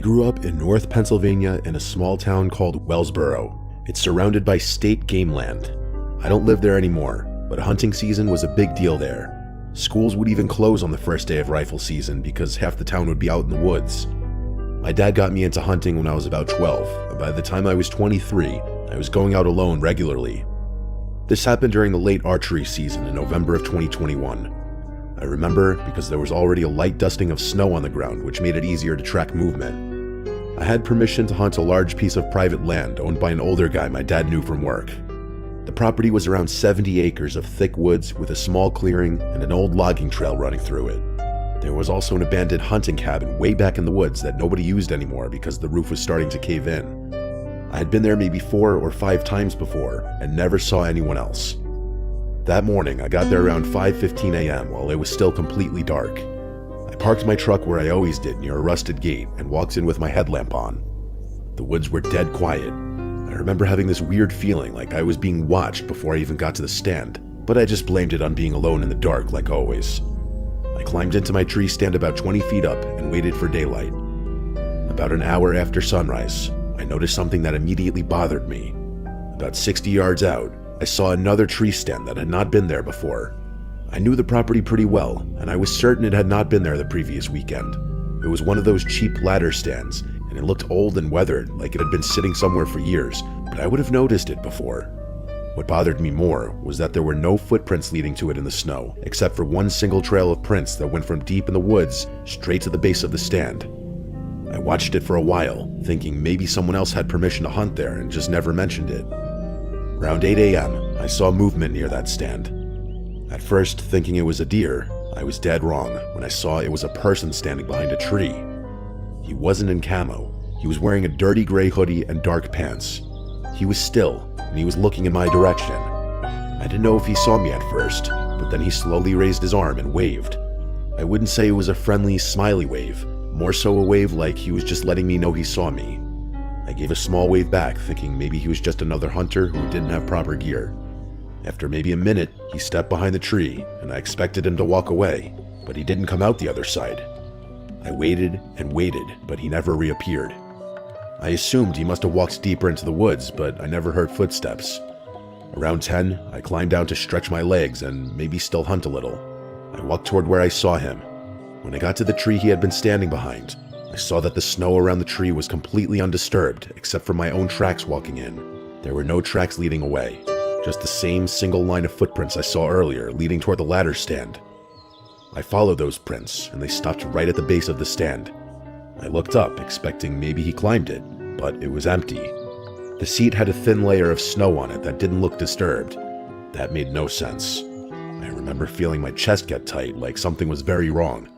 grew up in North Pennsylvania in a small town called Wellsboro. It's surrounded by state game land. I don't live there anymore, but hunting season was a big deal there. Schools would even close on the first day of rifle season because half the town would be out in the woods. My dad got me into hunting when I was about 12, and by the time I was 23, I was going out alone regularly. This happened during the late archery season in November of 2021. I remember because there was already a light dusting of snow on the ground, which made it easier to track movement. I had permission to hunt a large piece of private land owned by an older guy my dad knew from work. The property was around 70 acres of thick woods with a small clearing and an old logging trail running through it. There was also an abandoned hunting cabin way back in the woods that nobody used anymore because the roof was starting to cave in. I had been there maybe 4 or 5 times before and never saw anyone else. That morning, I got there around 5:15 a.m. while it was still completely dark. I parked my truck where I always did near a rusted gate and walked in with my headlamp on. The woods were dead quiet. I remember having this weird feeling like I was being watched before I even got to the stand, but I just blamed it on being alone in the dark like always. I climbed into my tree stand about 20 feet up and waited for daylight. About an hour after sunrise, I noticed something that immediately bothered me. About 60 yards out, I saw another tree stand that had not been there before. I knew the property pretty well, and I was certain it had not been there the previous weekend. It was one of those cheap ladder stands, and it looked old and weathered, like it had been sitting somewhere for years, but I would have noticed it before. What bothered me more was that there were no footprints leading to it in the snow, except for one single trail of prints that went from deep in the woods straight to the base of the stand. I watched it for a while, thinking maybe someone else had permission to hunt there and just never mentioned it. Around 8 a.m., I saw movement near that stand. At first, thinking it was a deer, I was dead wrong when I saw it was a person standing behind a tree. He wasn't in camo. He was wearing a dirty gray hoodie and dark pants. He was still, and he was looking in my direction. I didn't know if he saw me at first, but then he slowly raised his arm and waved. I wouldn't say it was a friendly, smiley wave, more so a wave like he was just letting me know he saw me. I gave a small wave back, thinking maybe he was just another hunter who didn't have proper gear. After maybe a minute, he stepped behind the tree, and I expected him to walk away, but he didn't come out the other side. I waited and waited, but he never reappeared. I assumed he must have walked deeper into the woods, but I never heard footsteps. Around 10, I climbed down to stretch my legs and maybe still hunt a little. I walked toward where I saw him. When I got to the tree he had been standing behind, I saw that the snow around the tree was completely undisturbed, except for my own tracks walking in. There were no tracks leading away, just the same single line of footprints I saw earlier leading toward the ladder stand. I followed those prints, and they stopped right at the base of the stand. I looked up, expecting maybe he climbed it, but it was empty. The seat had a thin layer of snow on it that didn't look disturbed. That made no sense. I remember feeling my chest get tight, like something was very wrong.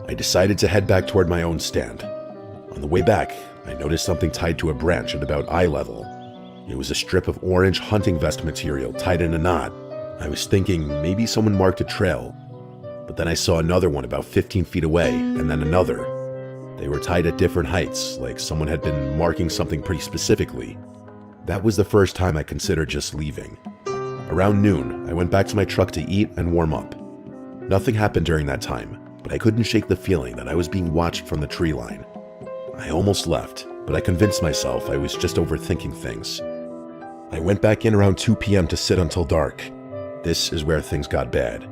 I decided to head back toward my own stand. On the way back, I noticed something tied to a branch at about eye level. It was a strip of orange hunting vest material tied in a knot. I was thinking maybe someone marked a trail, but then I saw another one about 15 feet away, and then another. They were tied at different heights, like someone had been marking something pretty specifically. That was the first time I considered just leaving. Around noon, I went back to my truck to eat and warm up. Nothing happened during that time, but I couldn't shake the feeling that I was being watched from the tree line. I almost left, but I convinced myself I was just overthinking things. I went back in around 2 p.m. to sit until dark. This is where things got bad.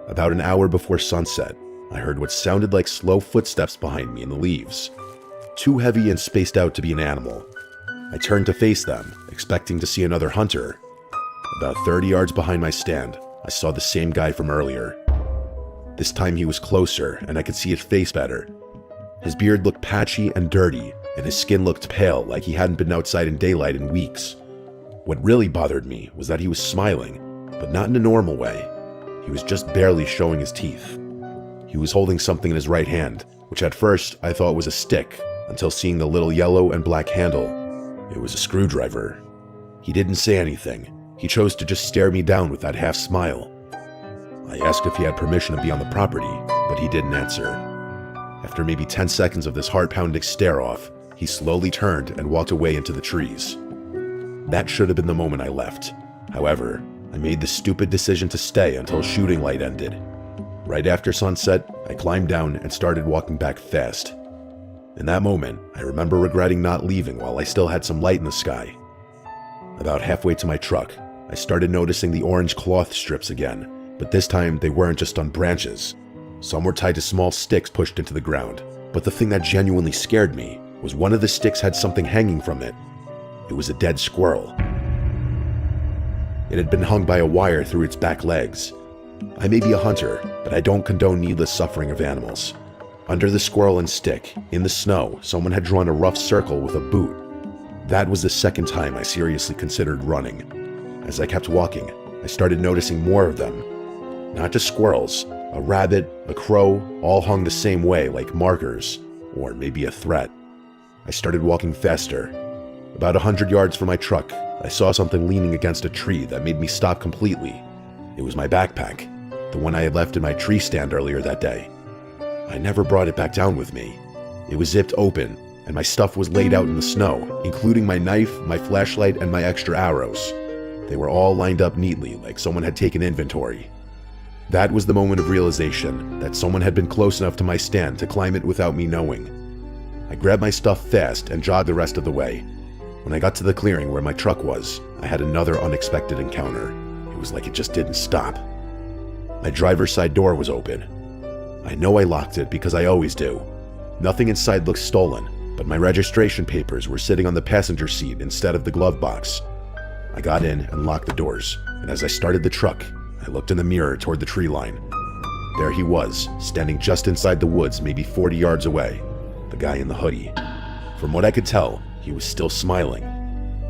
About an hour before sunset, I heard what sounded like slow footsteps behind me in the leaves. Too heavy and spaced out to be an animal. I turned to face them, expecting to see another hunter. About 30 yards behind my stand, I saw the same guy from earlier. This time he was closer, and I could see his face better. His beard looked patchy and dirty, and his skin looked pale like he hadn't been outside in daylight in weeks. What really bothered me was that he was smiling, but not in a normal way. He was just barely showing his teeth. He was holding something in his right hand, which at first I thought was a stick, until seeing the little yellow and black handle. It was a screwdriver. He didn't say anything. He chose to just stare me down with that half smile. I asked if he had permission to be on the property, but he didn't answer. After maybe 10 seconds of this heart-pounding stare-off, he slowly turned and walked away into the trees. That should have been the moment I left. However, I made the stupid decision to stay until shooting light ended. Right after sunset, I climbed down and started walking back fast. In that moment, I remember regretting not leaving while I still had some light in the sky. About halfway to my truck, I started noticing the orange cloth strips again, but this time they weren't just on branches. Some were tied to small sticks pushed into the ground, but the thing that genuinely scared me was one of the sticks had something hanging from it. It was a dead squirrel. It had been hung by a wire through its back legs. I may be a hunter, but I don't condone needless suffering of animals. Under the squirrel and stick, in the snow, someone had drawn a rough circle with a boot. That was the second time I seriously considered running. As I kept walking, I started noticing more of them. Not just squirrels, a rabbit, a crow, all hung the same way like markers, or maybe a threat. I started walking faster. About 100 yards from my truck, I saw something leaning against a tree that made me stop completely. It was my backpack, the one I had left in my tree stand earlier that day. I never brought it back down with me. It was zipped open, and my stuff was laid out in the snow, including my knife, my flashlight, and my extra arrows. They were all lined up neatly, like someone had taken inventory. That was the moment of realization that someone had been close enough to my stand to climb it without me knowing. I grabbed my stuff fast and jogged the rest of the way. When I got to the clearing where my truck was, I had another unexpected encounter. It was like it just didn't stop. My driver's side door was open. I know I locked it because I always do. Nothing inside looked stolen, but my registration papers were sitting on the passenger seat instead of the glove box. I got in and locked the doors, and as I started the truck, I looked in the mirror toward the tree line. There he was, standing just inside the woods, maybe 40 yards away, the guy in the hoodie. From what I could tell, he was still smiling.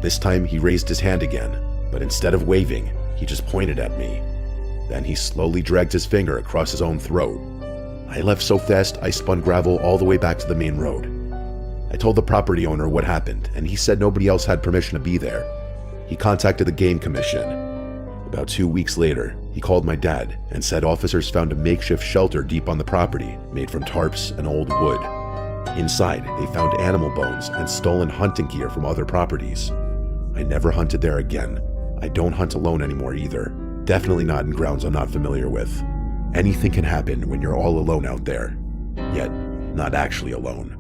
This time he raised his hand again, but instead of waving, he just pointed at me. Then he slowly dragged his finger across his own throat. I left so fast I spun gravel all the way back to the main road. I told the property owner what happened, and he said nobody else had permission to be there. He contacted the game commission. About 2 weeks later, he called my dad and said officers found a makeshift shelter deep on the property made from tarps and old wood. Inside, they found animal bones and stolen hunting gear from other properties. I never hunted there again. I don't hunt alone anymore either. Definitely not in grounds I'm not familiar with. Anything can happen when you're all alone out there, yet not actually alone.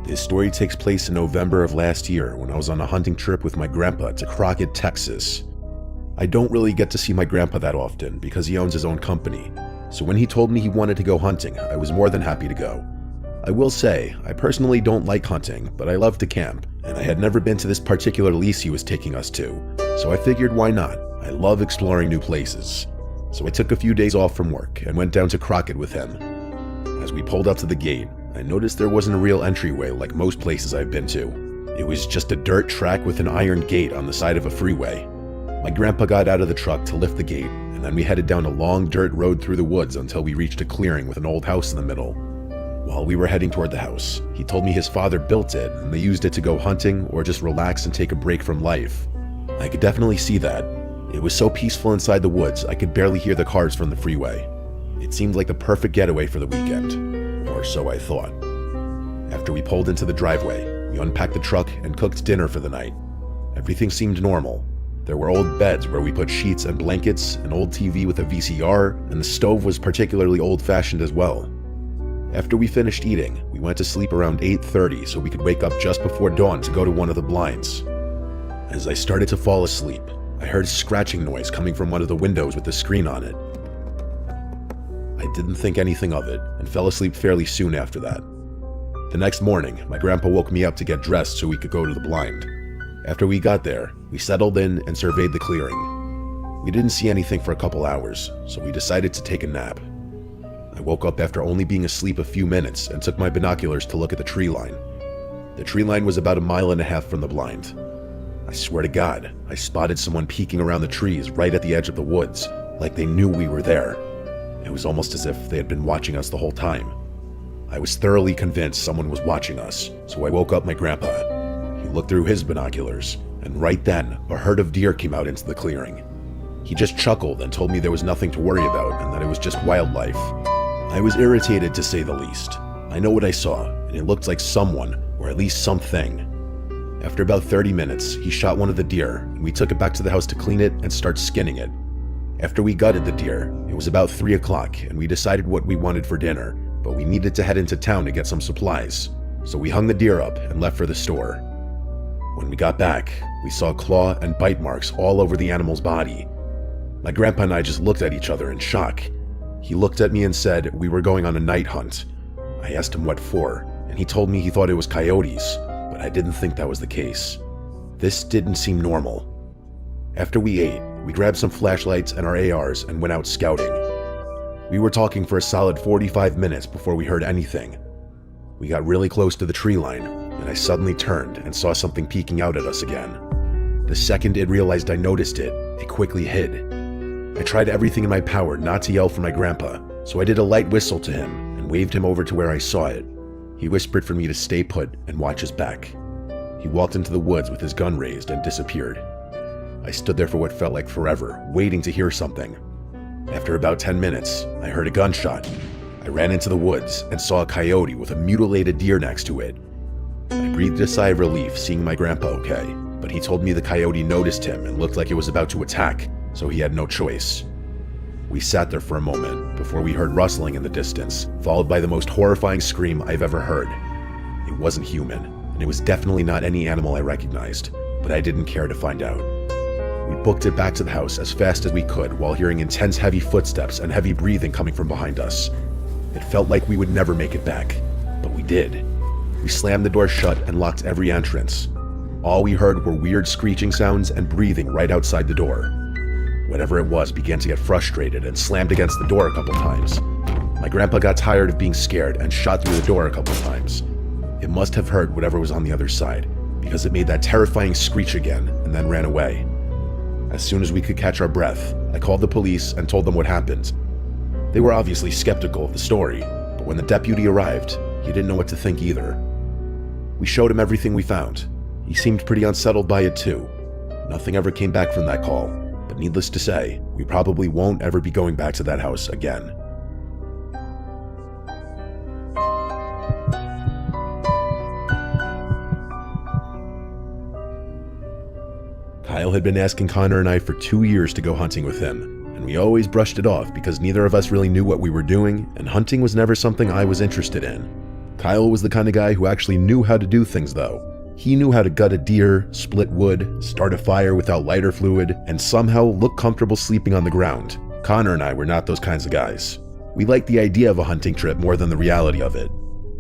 This story takes place in November of last year when I was on a hunting trip with my grandpa to Crockett, Texas. I don't really get to see my grandpa that often because he owns his own company, so when he told me he wanted to go hunting, I was more than happy to go. I will say, I personally don't like hunting, but I love to camp, and I had never been to this particular lease he was taking us to, so I figured why not? I love exploring new places. So I took a few days off from work and went down to Crockett with him. As we pulled up to the gate, I noticed there wasn't a real entryway like most places I've been to. It was just a dirt track with an iron gate on the side of a freeway. My grandpa got out of the truck to lift the gate, and then we headed down a long dirt road through the woods until we reached a clearing with an old house in the middle. While we were heading toward the house, he told me his father built it and they used it to go hunting or just relax and take a break from life. I could definitely see that. It was so peaceful inside the woods I could barely hear the cars from the freeway. It seemed like the perfect getaway for the weekend. Or so I thought. After we pulled into the driveway, we unpacked the truck and cooked dinner for the night. Everything seemed normal. There were old beds where we put sheets and blankets, an old TV with a VCR, and the stove was particularly old-fashioned as well. After we finished eating, we went to sleep around 8:30 so we could wake up just before dawn to go to one of the blinds. As I started to fall asleep, I heard a scratching noise coming from one of the windows with the screen on it. I didn't think anything of it and fell asleep fairly soon after that. The next morning, my grandpa woke me up to get dressed so we could go to the blind. After we got there, we settled in and surveyed the clearing. We didn't see anything for a couple hours, so we decided to take a nap. I woke up after only being asleep a few minutes and took my binoculars to look at the tree line. The tree line was about 1.5 miles from the blind. I swear to God, I spotted someone peeking around the trees right at the edge of the woods, like they knew we were there. It was almost as if they had been watching us the whole time. I was thoroughly convinced someone was watching us, so I woke up my grandpa. He looked through his binoculars, and right then, a herd of deer came out into the clearing. He just chuckled and told me there was nothing to worry about and that it was just wildlife. I was irritated to say the least. I know what I saw, and it looked like someone, or at least something. After about 30 minutes, he shot one of the deer, and we took it back to the house to clean it and start skinning it. After we gutted the deer, it was about 3 o'clock, and we decided what we wanted for dinner, but we needed to head into town to get some supplies. So we hung the deer up and left for the store. When we got back, we saw claw and bite marks all over the animal's body. My grandpa and I just looked at each other in shock. He looked at me and said we were going on a night hunt. I asked him what for, and he told me he thought it was coyotes, but I didn't think that was the case. This didn't seem normal. After we ate, we grabbed some flashlights and our ARs and went out scouting. We were talking for a solid 45 minutes before we heard anything. We got really close to the tree line, and I suddenly turned and saw something peeking out at us again. The second it realized I noticed it, it quickly hid. I tried everything in my power not to yell for my grandpa, so I did a light whistle to him and waved him over to where I saw it. He whispered for me to stay put and watch his back. He walked into the woods with his gun raised and disappeared. I stood there for what felt like forever, waiting to hear something. After about 10 minutes, I heard a gunshot. I ran into the woods and saw a coyote with a mutilated deer next to it. I breathed a sigh of relief seeing my grandpa okay, but he told me the coyote noticed him and looked like it was about to attack, so he had no choice. We sat there for a moment before we heard rustling in the distance, followed by the most horrifying scream I've ever heard. It wasn't human, and it was definitely not any animal I recognized, but I didn't care to find out. We booked it back to the house as fast as we could while hearing intense heavy footsteps and heavy breathing coming from behind us. It felt like we would never make it back, but we did. We slammed the door shut and locked every entrance. All we heard were weird screeching sounds and breathing right outside the door. Whatever it was began to get frustrated and slammed against the door a couple times. My grandpa got tired of being scared and shot through the door a couple times. It must have heard whatever was on the other side, because it made that terrifying screech again and then ran away. As soon as we could catch our breath, I called the police and told them what happened. They were obviously skeptical of the story, but when the deputy arrived, he didn't know what to think either. We showed him everything we found. He seemed pretty unsettled by it too. Nothing ever came back from that call, but needless to say, we probably won't ever be going back to that house again. Kyle had been asking Connor and I for 2 years to go hunting with him, and we always brushed it off because neither of us really knew what we were doing, and hunting was never something I was interested in. Kyle was the kind of guy who actually knew how to do things though. He knew how to gut a deer, split wood, start a fire without lighter fluid, and somehow look comfortable sleeping on the ground. Connor and I were not those kinds of guys. We liked the idea of a hunting trip more than the reality of it.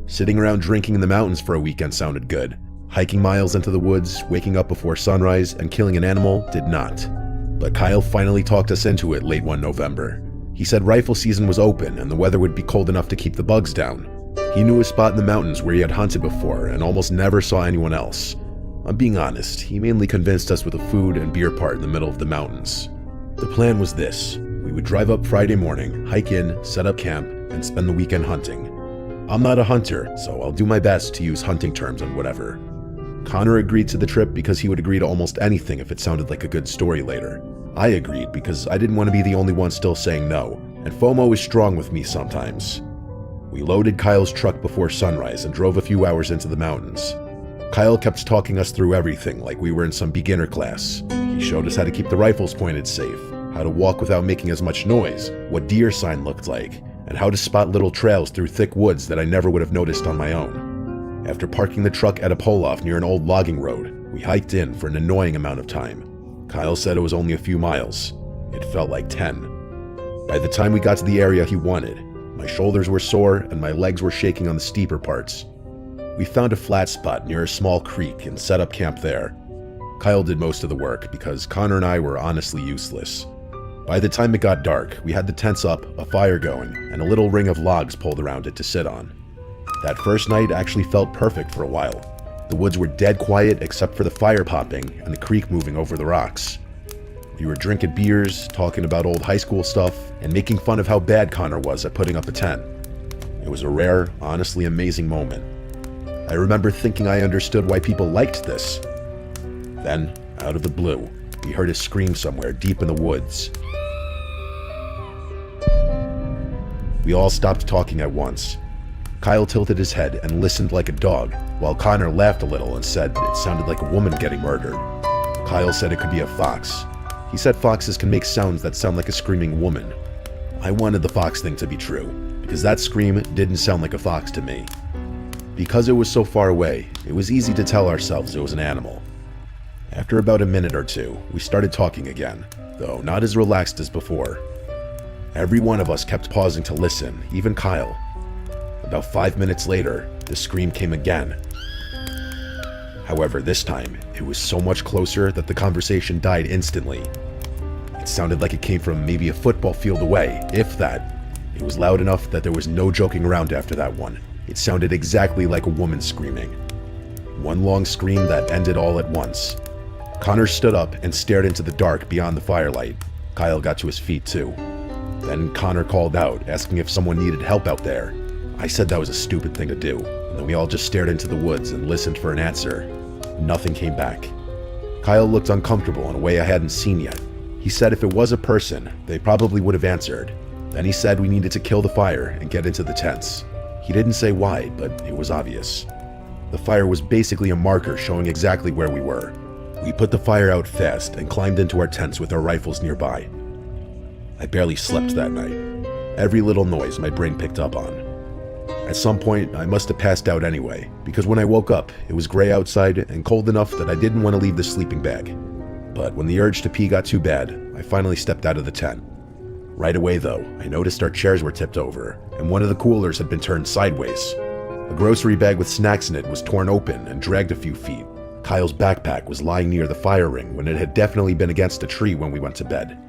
Sitting around drinking in the mountains for a weekend sounded good. Hiking miles into the woods, waking up before sunrise, and killing an animal did not. But Kyle finally talked us into it late one November. He said rifle season was open and the weather would be cold enough to keep the bugs down. He knew a spot in the mountains where he had hunted before and almost never saw anyone else. I'm being honest, he mainly convinced us with a food and beer part in the middle of the mountains. The plan was this: we would drive up Friday morning, hike in, set up camp, and spend the weekend hunting. I'm not a hunter, so I'll do my best to use hunting terms on whatever. Connor agreed to the trip because he would agree to almost anything if it sounded like a good story later. I agreed because I didn't want to be the only one still saying no, and FOMO is strong with me sometimes. We loaded Kyle's truck before sunrise and drove a few hours into the mountains. Kyle kept talking us through everything like we were in some beginner class. He showed us how to keep the rifles pointed safe, how to walk without making as much noise, what deer sign looked like, and how to spot little trails through thick woods that I never would have noticed on my own. After parking the truck at a pull-off near an old logging road, we hiked in for an annoying amount of time. Kyle said it was only a few miles. It felt like 10. By the time we got to the area he wanted, my shoulders were sore and my legs were shaking on the steeper parts. We found a flat spot near a small creek and set up camp there. Kyle did most of the work because Connor and I were honestly useless. By the time it got dark, we had the tents up, a fire going, and a little ring of logs pulled around it to sit on. That first night actually felt perfect for a while. The woods were dead quiet except for the fire popping and the creek moving over the rocks. We were drinking beers, talking about old high school stuff, and making fun of how bad Connor was at putting up a tent. It was a rare, honestly amazing moment. I remember thinking I understood why people liked this. Then, out of the blue, we heard a scream somewhere deep in the woods. We all stopped talking at once. Kyle tilted his head and listened like a dog, while Connor laughed a little and said it sounded like a woman getting murdered. Kyle said it could be a fox. He said foxes can make sounds that sound like a screaming woman. I wanted the fox thing to be true, because that scream didn't sound like a fox to me. Because it was so far away, it was easy to tell ourselves it was an animal. After about a minute or two, we started talking again, though not as relaxed as before. Every one of us kept pausing to listen, even Kyle. About 5 minutes later, the scream came again. However, this time, it was so much closer that the conversation died instantly. It sounded like it came from maybe a football field away, if that. It was loud enough that there was no joking around after that one. It sounded exactly like a woman screaming. One long scream that ended all at once. Connor stood up and stared into the dark beyond the firelight. Kyle got to his feet too. Then Connor called out, asking if someone needed help out there. I said that was a stupid thing to do, and then we all just stared into the woods and listened for an answer. Nothing came back. Kyle looked uncomfortable in a way I hadn't seen yet. He said if it was a person, they probably would have answered. Then he said we needed to kill the fire and get into the tents. He didn't say why, but it was obvious. The fire was basically a marker showing exactly where we were. We put the fire out fast and climbed into our tents with our rifles nearby. I barely slept that night. Every little noise my brain picked up on. At some point, I must have passed out anyway, because when I woke up, it was gray outside and cold enough that I didn't want to leave the sleeping bag. But when the urge to pee got too bad, I finally stepped out of the tent. Right away though, I noticed our chairs were tipped over, and one of the coolers had been turned sideways. A grocery bag with snacks in it was torn open and dragged a few feet. Kyle's backpack was lying near the fire ring when it had definitely been against a tree when we went to bed.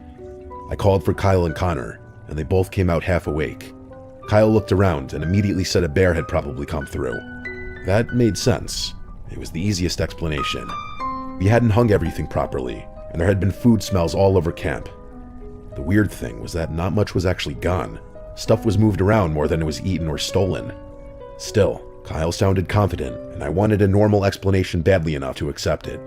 I called for Kyle and Connor, and they both came out half awake. Kyle looked around and immediately said a bear had probably come through. That made sense. It was the easiest explanation. We hadn't hung everything properly, and there had been food smells all over camp. The weird thing was that not much was actually gone. Stuff was moved around more than it was eaten or stolen. Still, Kyle sounded confident, and I wanted a normal explanation badly enough to accept it.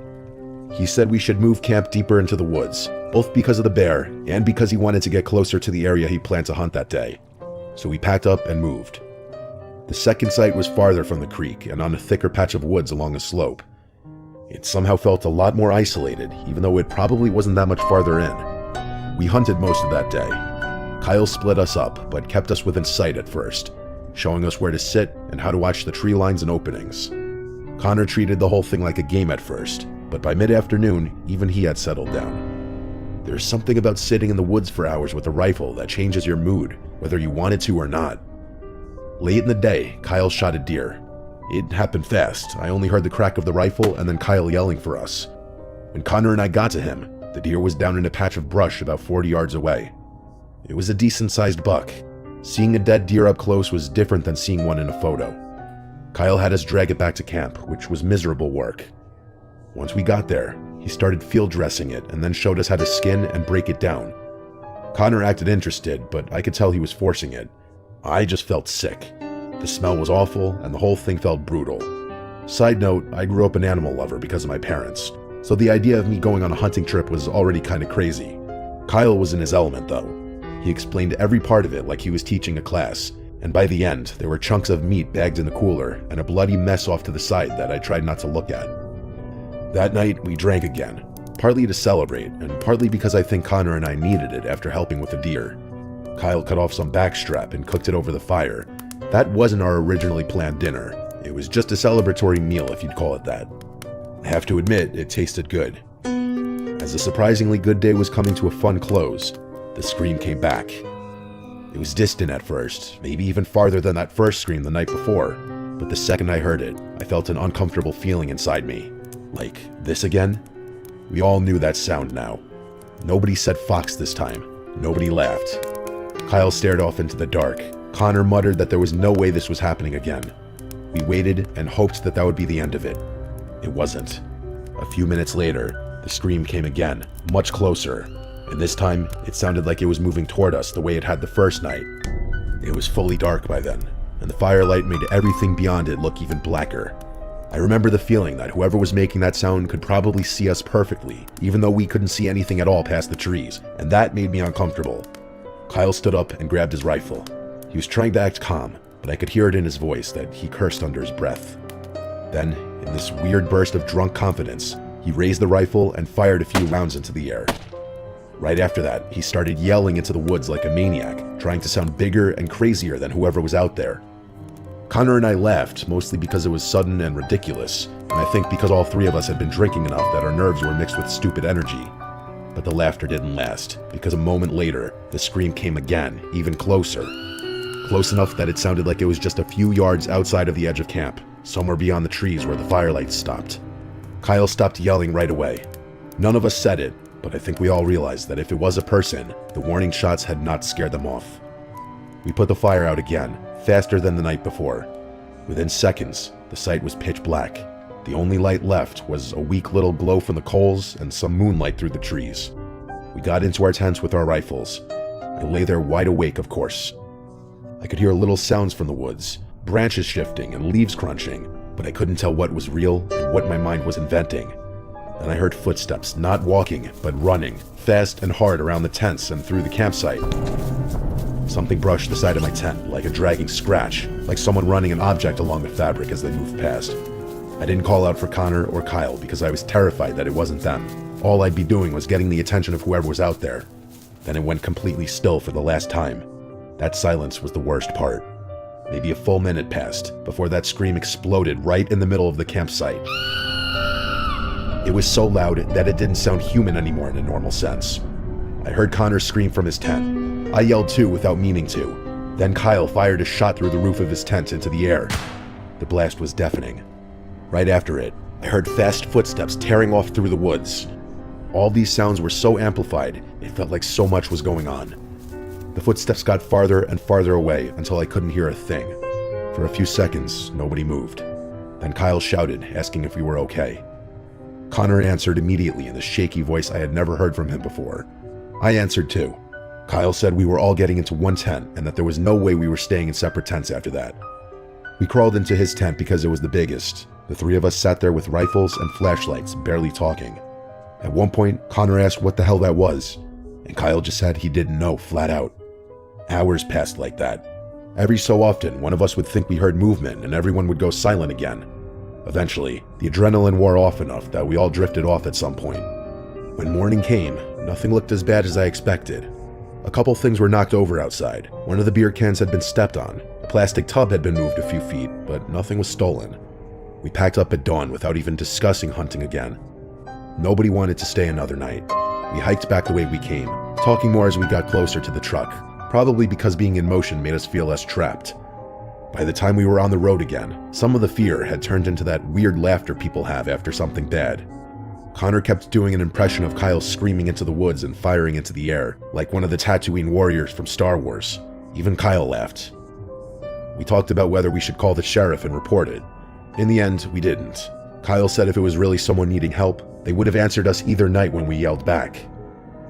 He said we should move camp deeper into the woods, both because of the bear and because he wanted to get closer to the area he planned to hunt that day. So we packed up and moved. The second site was farther from the creek and on a thicker patch of woods along a slope. It somehow felt a lot more isolated, even though it probably wasn't that much farther in. We hunted most of that day. Kyle split us up, but kept us within sight at first, showing us where to sit and how to watch the tree lines and openings. Connor treated the whole thing like a game at first, but by mid-afternoon, even he had settled down. There's something about sitting in the woods for hours with a rifle that changes your mood, whether you wanted to or not. Late in the day, Kyle shot a deer. It happened fast. I only heard the crack of the rifle and then Kyle yelling for us. When Connor and I got to him, the deer was down in a patch of brush about 40 yards away. It was a decent-sized buck. Seeing a dead deer up close was different than seeing one in a photo. Kyle had us drag it back to camp, which was miserable work. Once we got there, he started field dressing it and then showed us how to skin and break it down. Connor acted interested, but I could tell he was forcing it. I just felt sick. The smell was awful, and the whole thing felt brutal. Side note, I grew up an animal lover because of my parents, so the idea of me going on a hunting trip was already kinda crazy. Kyle was in his element though. He explained every part of it like he was teaching a class, and by the end, there were chunks of meat bagged in the cooler and a bloody mess off to the side that I tried not to look at. That night, we drank again, partly to celebrate, and partly because I think Connor and I needed it after helping with the deer. Kyle cut off some backstrap and cooked it over the fire. That wasn't our originally planned dinner. It was just a celebratory meal, if you'd call it that. I have to admit, it tasted good. As a surprisingly good day was coming to a fun close, the scream came back. It was distant at first, maybe even farther than that first scream the night before, but the second I heard it, I felt an uncomfortable feeling inside me. Like, this again? We all knew that sound now. Nobody said fox this time. Nobody laughed. Kyle stared off into the dark. Connor muttered that there was no way this was happening again. We waited and hoped that would be the end of it. It wasn't. A few minutes later, the scream came again, much closer, and this time it sounded like it was moving toward us the way it had the first night. It was fully dark by then, and the firelight made everything beyond it look even blacker. I remember the feeling that whoever was making that sound could probably see us perfectly, even though we couldn't see anything at all past the trees, and that made me uncomfortable. Kyle stood up and grabbed his rifle. He was trying to act calm, but I could hear it in his voice that he cursed under his breath. Then, in this weird burst of drunk confidence, he raised the rifle and fired a few rounds into the air. Right after that, he started yelling into the woods like a maniac, trying to sound bigger and crazier than whoever was out there. Connor and I laughed, mostly because it was sudden and ridiculous, and I think because all three of us had been drinking enough that our nerves were mixed with stupid energy. But the laughter didn't last, because a moment later, the scream came again, even closer. Close enough that it sounded like it was just a few yards outside of the edge of camp, somewhere beyond the trees where the firelights stopped. Kyle stopped yelling right away. None of us said it, but I think we all realized that if it was a person, the warning shots had not scared them off. We put the fire out again, faster than the night before. Within seconds, the site was pitch black. The only light left was a weak little glow from the coals and some moonlight through the trees. We got into our tents with our rifles. I lay there wide awake, of course. I could hear little sounds from the woods, branches shifting and leaves crunching, but I couldn't tell what was real and what my mind was inventing. Then I heard footsteps, not walking, but running, fast and hard around the tents and through the campsite. Something brushed the side of my tent, like a dragging scratch, like someone running an object along the fabric as they moved past. I didn't call out for Connor or Kyle because I was terrified that it wasn't them. All I'd be doing was getting the attention of whoever was out there. Then it went completely still for the last time. That silence was the worst part. Maybe a full minute passed before that scream exploded right in the middle of the campsite. It was so loud that it didn't sound human anymore in a normal sense. I heard Connor scream from his tent. I yelled too without meaning to. Then Kyle fired a shot through the roof of his tent into the air. The blast was deafening. Right after it, I heard fast footsteps tearing off through the woods. All these sounds were so amplified, it felt like so much was going on. The footsteps got farther and farther away until I couldn't hear a thing. For a few seconds, nobody moved. Then Kyle shouted, asking if we were okay. Connor answered immediately in the shaky voice I had never heard from him before. I answered too. Kyle said we were all getting into one tent and that there was no way we were staying in separate tents after that. We crawled into his tent because it was the biggest. The three of us sat there with rifles and flashlights, barely talking. At one point, Connor asked what the hell that was, and Kyle just said he didn't know, flat out. Hours passed like that. Every so often, one of us would think we heard movement and everyone would go silent again. Eventually, the adrenaline wore off enough that we all drifted off at some point. When morning came, nothing looked as bad as I expected. A couple things were knocked over outside. One of the beer cans had been stepped on. A plastic tub had been moved a few feet, but nothing was stolen. We packed up at dawn without even discussing hunting again. Nobody wanted to stay another night. We hiked back the way we came, talking more as we got closer to the truck, probably because being in motion made us feel less trapped. By the time we were on the road again, some of the fear had turned into that weird laughter people have after something bad. Connor kept doing an impression of Kyle screaming into the woods and firing into the air, like one of the Tatooine warriors from Star Wars. Even Kyle laughed. We talked about whether we should call the sheriff and report it. In the end, we didn't. Kyle said if it was really someone needing help, they would have answered us either night when we yelled back.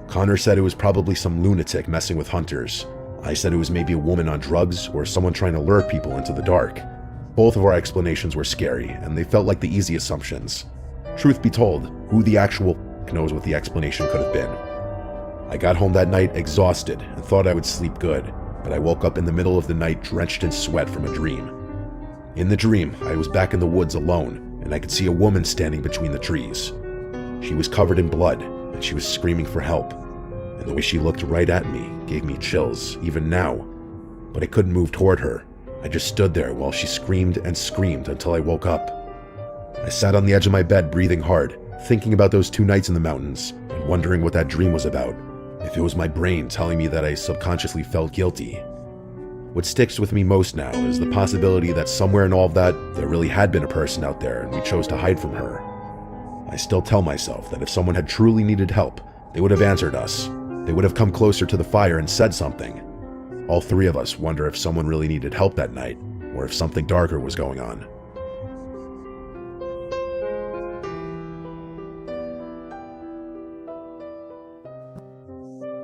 Connor said it was probably some lunatic messing with hunters. I said it was maybe a woman on drugs or someone trying to lure people into the dark. Both of our explanations were scary, and they felt like the easy assumptions. Truth be told, who the actual knows what the explanation could have been. I got home that night exhausted and thought I would sleep good, but I woke up in the middle of the night drenched in sweat from a dream. In the dream, I was back in the woods alone, and I could see a woman standing between the trees. She was covered in blood, and she was screaming for help. And the way she looked right at me gave me chills, even now. But I couldn't move toward her. I just stood there while she screamed and screamed until I woke up. I sat on the edge of my bed breathing hard, thinking about those 2 nights in the mountains, and wondering what that dream was about. If it was my brain telling me that I subconsciously felt guilty. What sticks with me most now is the possibility that somewhere in all of that, there really had been a person out there and we chose to hide from her. I still tell myself that if someone had truly needed help, they would have answered us. They would have come closer to the fire and said something. All 3 of us wonder if someone really needed help that night, or if something darker was going on.